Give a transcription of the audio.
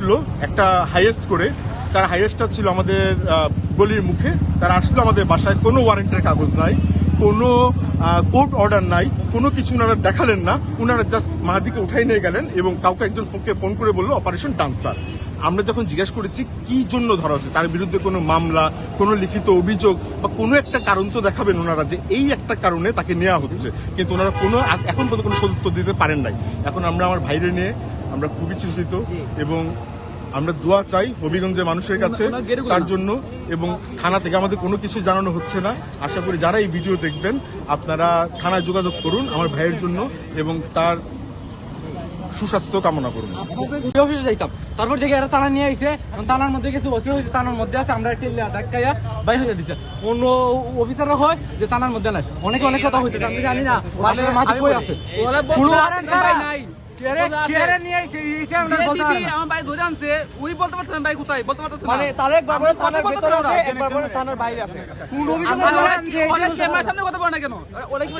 আসলো একটা হাইয়েস্ট করে, তার হাইয়েস্টটা ছিল আমাদের গলির মুখে। তারা আসলো আমাদের বাসায়, কোনো ওয়ারেন্টের কাগজ নাই, কোনো কোর্ট অর্ডার নাই, কোনো কিছু ওনারা দেখালেন না। ওনারা জাস্ট মাহাদিকে উঠাই নিয়ে গেলেন এবং কাউকে একজন ফোন করে বললো অপারেশন ডান্সার। আমরা যখন জিজ্ঞেস করেছি কি জন্য ধরা হচ্ছে, তার বিরুদ্ধে কোনো মামলা, কোনো লিখিত অভিযোগ বা কোনো একটা কারণ তো দেখাবেন ওনারা যে এই একটা কারণে তাকে নেওয়া হচ্ছে, কিন্তু ওনারা কোনো এখন পর্যন্ত কোনো সদুত্তর দিতে পারেন নাই। এখন আমরা আমার ভাইরে নিয়ে আমরা খুবই চিন্তিত এবং আমরা দোয়া চাই হবিগঞ্জের মানুষের কাছে তার জন্য, এবং থানা থেকে আমাদের কোনো কিছু জানানো হচ্ছে না। আশা করি যারা এই ভিডিও দেখবেন আপনারা থানায় যোগাযোগ করুন আমার ভাইয়ের জন্য এবং তার সুস্বাস্থ্য কামনা করুন। অফিসে যাইতাম, তারপর দেখে এরা থানা নিয়ে আইছে, থানার মধ্যে কিছু ওসি হয়েছে, থানার মধ্যে আছে, আমরা একটা ধাক্কাইয়া বাইর হয়ে দিচ্ছে। অন্য অফিসাররা হয় যে থানার মধ্যে নাই, অনেকে অনেক কথা হইতেছে, আমি জানি না বাসার মাঝে কই আছে। আমার ভাই ধরে আনছে, ওই বলতে পারছেন ভাই কোথায়, বলতে পারতেছে মানে তার একবার বলে থানার ভিতরে আছে, একবার বলে থানার বাইরে আছে। কোন অভিযোগ সামনে কথা বলে না কেন? ওরা কি